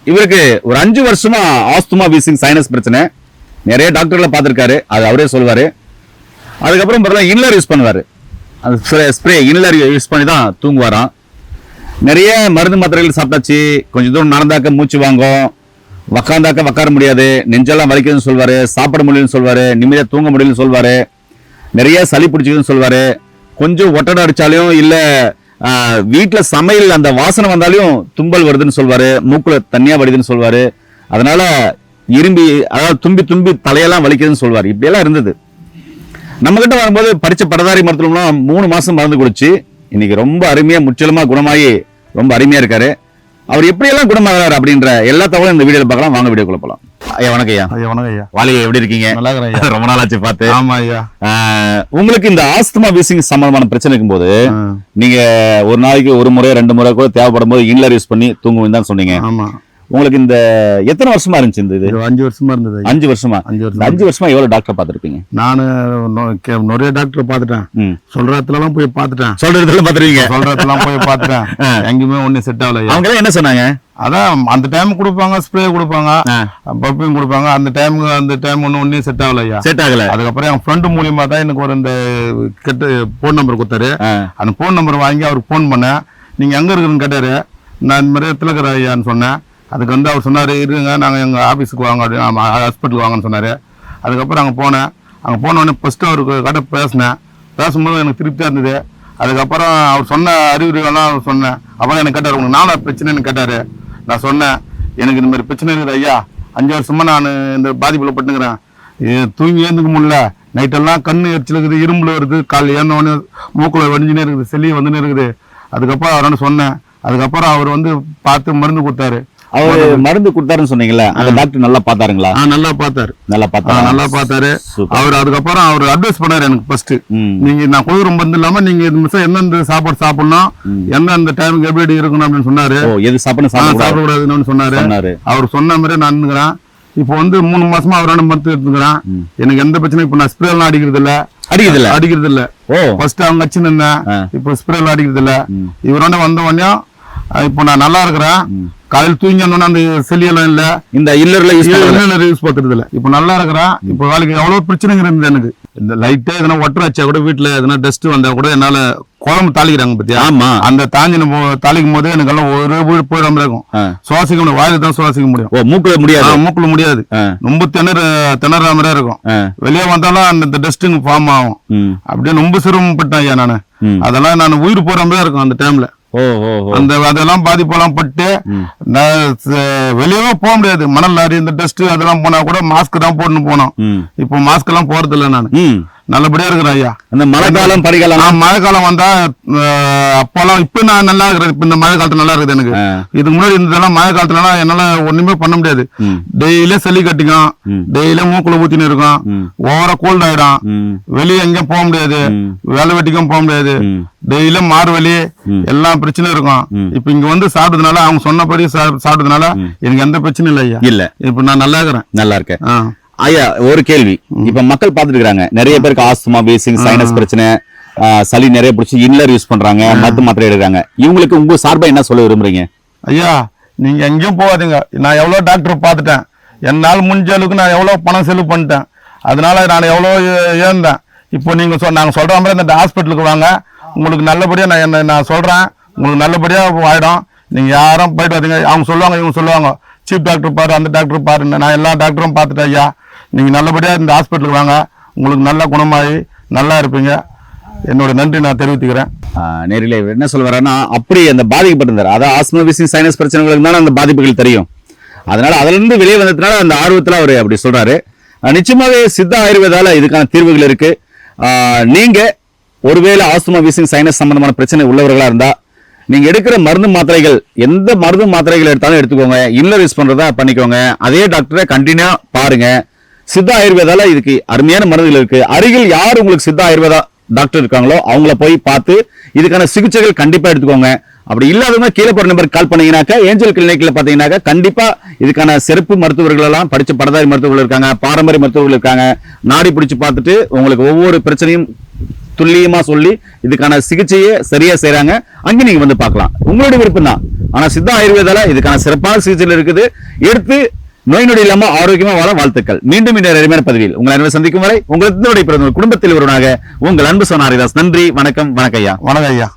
இவருக்கு ஒரு 5 வருஷமா ஆஸ்துமா வீசிங் சைனஸ் பிரச்சனை. நிறைய டாக்டர்களை பார்த்திருக்காரு, அது அவரே சொல்லுவாரு. அதுக்கப்புறம் பார்த்தீங்கன்னா இன்லர் யூஸ் பண்ணுவாரு. அந்த ஸ்ப்ரே இன்லர் யூஸ் பண்ணி தான் தூங்குவாராம். நிறைய மருந்து மாத்திரைகள் சாப்பிட்டாச்சு. கொஞ்சம் தூரம் நடந்தாக்க மூச்சு வாங்கும், உக்காந்தாக்க உக்கார முடியாது, நெஞ்செல்லாம் வலிக்குதுன்னு சொல்வாரு, சாப்பிட முடியலன்னு சொல்வாரு, நிம்மதியா தூங்க முடியலன்னு சொல்வாரு, நிறைய சளி பிடிச்சிக்குதுன்னு சொல்வாரு. கொஞ்சம் ஒட்டடை அடிச்சாலையும் இல்ல வீட்டுல சமையல் அந்த வாசனை வந்தாலும் தும்பல் வருதுன்னு சொல்வாரு, மூக்குல தண்ணியா வருதுன்னு சொல்வாரு. அதனால இரும்பி அதாவது தும்பி தும்பி தலையெல்லாம் வலிக்குதுன்னு சொல்வாரு. இப்படியெல்லாம் இருந்தது. நம்ம கிட்ட வரும்போது படிச்ச பட்டதாரி மருத்துவம்லாம் 3 மாசம் மருந்து குடிச்சு இன்னைக்கு ரொம்ப அருமையா முற்றிலுமா குணமாகி ரொம்ப அருமையா இருக்காரு. அவர் எப்படியெல்லாம் குணமாகிறாரு அப்படின்ற எல்லா தகவலும் இந்த வீடியோல பார்க்கலாம். வாங்க வீடியோக்குள்ள போலாம். ஐயா வணக்கம் ஐயா. ஐயா வணக்கம் ஐயா. வாலிகை எப்படி இருக்கீங்க? நல்லா இருக்கேன் ஐயா. ரொம்ப நாளாச்சு பார்த்து. ஆமா ஐயா. உங்களுக்கு இந்த ஆஸ்துமா வீசிங் சம்பந்தமான பிரச்சனை இருக்கும்போது நீங்க ஒரு நாளைக்கு ஒரு முறை 2 முறை கூட தேவைப்படும் போது இன்லர் யூஸ் பண்ணி தூங்குவீங்கன்னு தான் சொன்னீங்க. ஆமா. உங்களுக்கு இந்த எத்தனை வருஷமா இருந்துச்சு இந்த இது? 5 வருஷமா இருந்தது. 5 வருஷமா? 5 வருஷமா எவ்வளவு டாக்டர் பார்த்திருப்பீங்க? நானு நிறைய டாக்டர் பார்த்துட்டேன். சொல்ற இடத்துலலாம் போய் பார்த்துட்டேன். சொல்ற இடத்துல பார்த்துருவீங்க? சொல்ற இடத்துலாம் போய் பார்த்துட்டேன். எங்கேயுமே ஒன்னும் செட் ஆகல. அவங்க என்ன சொன்னாங்க? அதான் அந்த டைம் கொடுப்பாங்க, ஸ்ப்ரே கொடுப்பாங்க, பப்பியும் கொடுப்பாங்க. அந்த டைம் ஒன்னும் செட் ஆகல ஐயா. செட் ஆகல. அதுக்கப்புறம் என் ஃப்ரெண்டு மூலியமா தான் எனக்கு ஒரு இந்த போன் நம்பர் கொடுத்தாரு. அந்த போன் நம்பர் வாங்கி அவருக்கு போன் பண்ணேன். நீங்க எங்க இருக்குன்னு கேட்டாரு. நான் இந்த மாதிரி இடத்துல இருக்கிற ஐயான்னு சொன்னேன். அதுக்கு வந்து அவர் சொன்னார், இருங்க நாங்கள் எங்கள் ஆஃபீஸுக்கு வாங்க அப்படின்னு, ஹாஸ்பிட்டலுக்கு வாங்கன்னு சொன்னார். அதுக்கப்புறம் அங்கே போனேன். அங்கே போனோடனே ஃபஸ்ட்டு அவருக்கு கிட்ட பேசினேன். பேசும்போது எனக்கு திருப்தியாக இருந்தது. அதுக்கப்புறம் அவர் சொன்ன அறிகுறிகள்லாம் அவர் சொன்னேன். அப்புறம் எனக்கு கேட்டார், உங்களுக்கு நானும் பிரச்சனைன்னு கேட்டார். நான் சொன்னேன், எனக்கு இந்த மாதிரி பிரச்சனை இருக்குது ஐயா. 5 வருஷமாக நான் இந்த பாதிப்பில் பட்டுங்கிறேன். தூங்கி ஏந்துக்க முடியல. நைட்டெல்லாம் கண்ணு எரிச்சல் இருக்குது, இரும்புல வருது, காலையில் ஏந்தோடனே மூக்கில் வடிஞ்சுனே இருக்குது, செல்லி வந்துன்னு இருக்குது. அதுக்கப்புறம் அவரான சொன்னேன். அதுக்கப்புறம் அவர் வந்து பார்த்து மருந்து கொடுத்தாரு. அவரு மருந்து கொடுத்தாருன்னு சொன்னீங்கல்ல, அந்த டாக்டர் நல்லா பார்த்தாருங்களா? நல்லா பார்த்தாரு. நல்லா பார்த்தாரு. அவர் அதுக்கப்புறம் அவர் அட்வைஸ் பண்ணாரு எனக்கு ஃபர்ஸ்ட். நீங்க நான் கொடுக்குற மருந்து இல்லாம நீங்க எந்தெந்த சாப்பாடு சாப்பிடணும், எந்தெந்த டைமுக்கு எப்படி இருக்கணும் அப்படின்னு சொன்னாரு. எது சாப்பிடக்கூடாதுன்னு சொன்னாரு. அவர் சொன்ன மாதிரி நான் இருக்கிறேன். இப்போ வந்து 3 மாசமா அவரான மருந்து எடுத்துக்கிறேன். எனக்கு எந்த பிரச்சனையும் இப்ப நான் ஸ்ப்ரே எல்லாம் அடிக்கிறது இல்ல. ஃபர்ஸ்ட் அவங்க வச்சுன்னு இருந்தேன். இப்போ ஸ்ப்ரே எல்லாம் அடிக்கிறது இல்ல. இவரோட வந்த உடனே இப்போ நான் நல்லா இருக்கிறேன். காலையில் தூங்கி அந்த செல்லியெல்லாம் இல்ல, இந்த இல்லர்ல யூஸ் பண்றது இல்ல. இப்ப நல்லா இருக்கிறேன். இப்ப வேலைக்கு எவ்வளவு பிரச்சனைங்க இருந்தது எனக்கு. இந்த லைட்டா எதனா ஒட்டர் வச்சா கூட வீட்டுல எதனா டஸ்ட் வந்தா கூட என்னால குழம்பு தாளிக்கிறாங்க பத்தியா. ஆமா. அந்த தாளிக்கும் போது எனக்கு எல்லாம் ஒரு வீடு போயிடாம இருக்கும். சுவாசிக்க முடியும், வாயில தான் சுவாசிக்க முடியும். மூக்குல முடியாது. ரொம்ப திணற மாதிரி இருக்கும். வெளியே வந்தாலும் அந்த டஸ்டிங் ஃபார்ம் ஆகும். அப்படியே ரொம்ப சிரமப்பட்டேன் ஐயா நானு. அதெல்லாம் நான் உயிர் போற மாதிரி இருக்கும் அந்த டைம்ல. அதெல்லாம் பாதிப்பெல்லாம் பட்டு வெளியவே போக முடியாது. மணல் லாரி இந்த டஸ்ட் அதெல்லாம் போனா கூட மாஸ்க் தான் போட்டு போனோம். இப்போ மாஸ்க் எல்லாம் போறது இல்ல. நான் நல்லபடியா இருக்கிறேன் ஐயா. அந்த மழைக்காலம் பனிக்காலம் மழைக்காலம் வந்தா அப்பெல்லாம் இப்ப நான் நல்லா இருக்கிறேன். இப்ப இந்த மழை காலத்துல நல்லா இருக்குது எனக்கு. இதுக்கு முன்னாடி இருந்ததெல்லாம் மழை காலத்துல என்னால ஒண்ணுமே பண்ண முடியாது. டெய்லியே சளி கட்டிக்கும், டெய்லியே மூக்குல ஊத்தின்னு இருக்கும், ஓவரா கோல்ட் ஆயிடும், வெளியே எங்கேயும் போக முடியாது, வேலை வெட்டிக்கும் போக முடியாது, டெய்லியும் மார்வலி எல்லாம் பிரச்சனை இருக்கும். இப்ப இங்க வந்து சாப்பிட்டதுனால அவங்க சொன்னபடி சாப்பிட்டதுனால எனக்கு எந்த பிரச்சனையும் இல்லை ஐயா. இல்ல இப்ப நான் நல்லா இருக்கிறேன். நல்லா இருக்கேன் ஐயா. ஒரு கேள்வி, இப்ப மக்கள் பாத்துட்டு இருக்காங்க, நிறைய பேருக்கு ஆஸ்துமா வீசிங் சைனஸ் பிரச்சனை, சளி நிறைய பிடிச்சி இன்லர் யூஸ் பண்றாங்க, மருந்து மாத்திரை எடுக்கிறாங்க. இவங்களுக்கு உங்க சார்பா என்ன சொல்ல விரும்புறீங்க? ஐயா நீங்க எங்கேயும் போகாதீங்க. நான் எவ்வளவு டாக்டர் பார்த்துட்டேன். என்னால் முடிஞ்ச அளவுக்கு நான் எவ்வளவு பணம் செலவு பண்ணிட்டேன். அதனால நான் எவ்வளவு ஏந்தேன். இப்போ நீங்க நாங்க சொல்ற மாதிரி இந்த ஹாஸ்பிட்டலுக்கு வாங்க. உங்களுக்கு நல்லபடியா நான் சொல்றேன், உங்களுக்கு நல்லபடியா ஆயிடும். நீங்க யாரும் போயிட்டு வரீங்க, அவங்க சொல்லுவாங்க, இவங்க சொல்லுவாங்க, சீஃப் டாக்டர் பாரு, அந்த டாக்டர் பாரு. நான் எல்லா டாக்டரும் பார்த்துட்டேன் ஐயா. நீங்க நல்லபடியா இந்த ஹாஸ்பிட்டலுக்கு வாங்க. உங்களுக்கு நல்ல குணமாகி நல்லா இருப்பீங்க. என்னோட நன்றி நான் தெரிவித்துக்கிறேன். நேரில் என்ன சொல்ல வரேன்னா, அப்படி அந்த பாதிக்கப்பட்டிருந்தார், அதாவது ஆஸ்துமா வீசிங் சைனஸ் பிரச்சனைகளுக்கு தான் அந்த பாதிப்புகள் தெரியும். அதனால அதுல இருந்து வெளியே வந்ததுனால அந்த ஆர்வத்துல அவர் அப்படி சொல்றாரு. நிச்சயமாவே சித்தா ஆயுர்வேதால இதுக்கான தீர்வுகள் இருக்கு. நீங்க ஒருவேளை ஆஸ்துமா வீசிங் சைனஸ் சம்பந்தமான பிரச்சனை உள்ளவர்களா இருந்தா நீங்க எடுக்கிற மருந்து மாத்திரைகள், எந்த மருந்து மாத்திரைகள் எடுத்தாலும் எடுத்துக்கோங்க, இல்லர் யூஸ் பண்றதா பண்ணிக்கோங்க. அதே டாக்டரை கண்டினியூ பாருங்க. சித்தா ஆயுர்வேதால இதுக்கு அருமையான மருந்துகள் இருக்கு. அருகில் யார் உங்களுக்கு சித்தா ஆயுர்வேதா டாக்டர் இருக்காங்களோ அவங்கள போய் பார்த்து இதுக்கான சிகிச்சைகள் கண்டிப்பா எடுத்துக்கோங்க. அப்படி இல்லாதவங்க கீழே போற நம்பருக்கு கால் பண்ணீங்கன்னாக்கா ஏஞ்சல் கிளினிக்ல பாத்தீங்கன்னாக்கா கண்டிப்பா இதுக்கான சிறப்பு மருத்துவர்கள் எல்லாம் படிச்ச படதாரி மருத்துவர்கள் இருக்காங்க, பாரம்பரிய மருத்துவர்கள் இருக்காங்க. நாடி பிடிச்சு பார்த்துட்டு உங்களுக்கு ஒவ்வொரு பிரச்சனையும் துல்லியமா சொல்லி இதுக்கான சிகிச்சையை சரியா செய்யறாங்க. அங்க நீங்க வந்து பார்க்கலாம். உங்களுடைய விருப்பம் தான். ஆனா சித்தா ஆயுர்வேதால இதுக்கான சிறப்பான சிகிச்சைகள் இருக்குது. எடுத்து நோய் நொடி இல்லாம ஆரோக்கியமா வாழ வாழ்த்துக்கள். மீண்டும் இந்த அருமையான பதிவில் உங்களை அன்பு சந்திக்கும் வரை உங்களுக்கு குடும்பத்தில் ஒருவனாக உங்கள் அன்பு சொன்ன ஹரிதாஸ். நன்றி, வணக்கம். வணக்கம் ஐயா. வணக்கம் ஐயா.